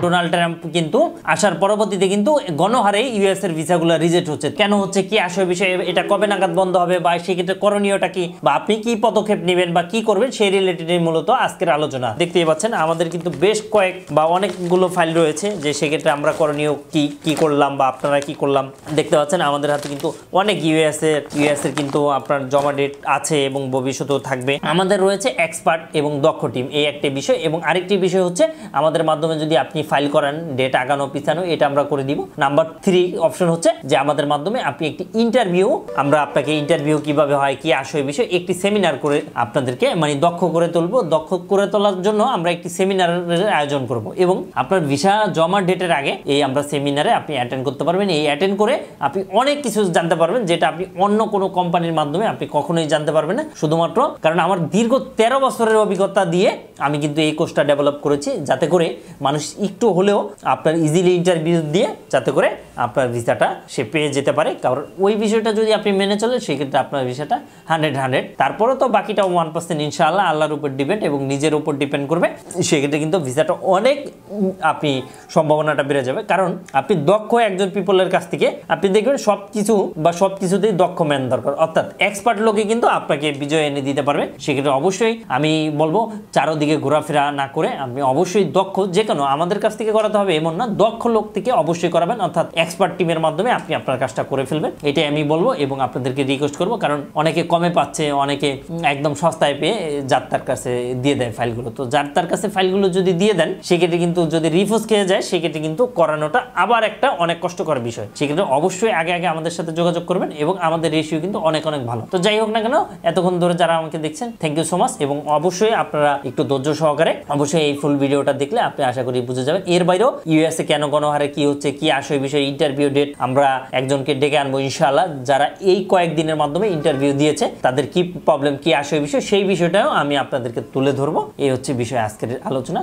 Donald Trump কিন্তু আসার পরবর্তীতে কিন্তু গণহারে ইউএস এর ভিসাগুলো রিজেক্ট হচ্ছে। কেন হচ্ছে, কি আসবে বিষয়ে, এটা কবে নাগাদ বন্ধ হবে, বা সেক্ষেত্রে করণীয়টা কি, বা আপনি কি পদক্ষেপ নেবেন বা কি করবেন, সেই রিলেটেড মূলত আজকের আলোচনা। দেখতেই পাচ্ছেন আমাদের কিন্তু বেশ কয়েক বা অনেকগুলো ফাইল রয়েছে, যে সেক্ষেত্রে আমরা করণীয় কি কি করলাম বা আপনারা কি করলাম। দেখতে পাচ্ছেন আমাদের হাতে কিন্তু অনেক ইউএস এর কিন্তু আপনার জমা ডেট আছে এবং ভবিষ্যতেও থাকবে। আমাদের রয়েছে এক্সপার্ট এবং দক্ষ টিম, এই একটি বিষয়। এবং আরেকটি বিষয় হচ্ছে আমাদের মাধ্যমে যদি আপনি ফাইল করেন, ডেট আগানো পিছানো, এটা আমরা করে দিব। নাম্বার 3 অপশন হচ্ছে যে আমাদের মাধ্যমে আপনি একটি ইন্টারভিউ, আমরা আপনাকে ইন্টারভিউ কিভাবে হয়, কি আসে বিষয়, একটি সেমিনার করে আপনাদেরকে মানে দক্ষ করে তুলবো। দক্ষ করে তোলার জন্য আমরা একটি সেমিনারের আয়োজন করব এবং আপনার ভিসা জমা ডেটের আগে এই আমরা সেমিনারে আপনি অ্যাটেন্ড করতে পারবেন। এই অ্যাটেন্ড করে আপনি অনেক কিছু জানতে পারবেন, যেটা আপনি অন্য কোনো কোম্পানির মাধ্যমে আপনি কখনোই জানতে পারবেন না। শুধুমাত্র কারণ আমার দীর্ঘ 13 বছরের অভিজ্ঞতা দিয়ে আমি কিন্তু এই কোর্সটা ডেভেলপ করেছি, যাতে করে মানুষ একটু হলেও আপনার ইজিলি ইন্টারভিউ দিয়ে যাতে করে আপনার ভিসাটা সে পেয়ে যেতে পারে। কারণ ওই বিষয়টা যদি আপনি মেনে চলেন, সেক্ষেত্রে আপনার ভিসাটা 100। তারপরে তো বাকিটা 1% ইনশাআল্লাহ আল্লাহর উপর ডিপেন্ড এবং নিজের উপর ডিপেন্ড করবে। সেক্ষেত্রে কিন্তু ভিসাটা অনেক আপনি সম্ভাবনাটা বেড়ে যাবে। কারণ আপনি দক্ষ একজন পিপলের কাছ থেকে আপনি দেখবেন সবকিছু বা সবকিছুতেই দক্ষ ম্যান দরকার, অর্থাৎ এক্সপার্ট লোকে কিন্তু আপনাকে বিজয় এনে দিতে পারবে। সেক্ষেত্রে অবশ্যই আমি বলবো চারোদিকে ঘোরাফেরা না করে আপনি অবশ্যই দক্ষ, যে কোনো আমাদের কাছ থেকে করাতে হবে এমন না, দক্ষ লোক থেকে অবশ্যই করাবেন, অর্থাৎ এক্সপার্ট টিমের মাধ্যমে আপনি আপনার কাজটা করে ফেলবেন। এটাই আমি বলবো এবং আপনাদেরকে রিকোয়েস্ট করবো। কারণ অনেকে কমে পাচ্ছে, অনেকে একদম সস্তায় পেয়ে যার তার কাছে দিয়ে দেয় ফাইলগুলো। তো যার তার কাছে ফাইলগুলো যদি দিয়ে দেন, সেক্ষেত্রে কিন্তু যদি রিফিউজ খেয়ে যায়, সেক্ষেত্রে কিন্তু করানোটা আবার একটা অনেক কষ্টকর বিষয়। সেক্ষেত্রে অবশ্যই আগে আমাদের সাথে যোগাযোগ করবেন এবং আমাদের রেশিও কিন্তু অনেক ভালো। তো যাই হোক না কেন, এতক্ষণ ধরে যারা আমাকে দেখছেন, থ্যাংক ইউ সো মাচ। এবং অবশ্যই আপনারা একটু ধৈর্য সহকারে অবশ্যই এই ফুল ভিডিওটা দেখলে আপনি আশা করি বুঝে যাবেন। এর বাইরেও ইউএসএ কেন গণহারে কি হচ্ছে, কি আসে বিষয়ে, ইন্টারভিউ ডেট আমরা একজনকে ডেকে আনবো ইনশাআল্লাহ, যারা এই কয়েকদিনের মাধ্যমে ইন্টারভিউ দিয়েছে, তাদের কি প্রবলেম, কি আসে বিষয়, সেই বিষয়টাও আমি আপনাদেরকে তুলে ধরবো। এই হচ্ছে বিষয় আজকের আলোচনা।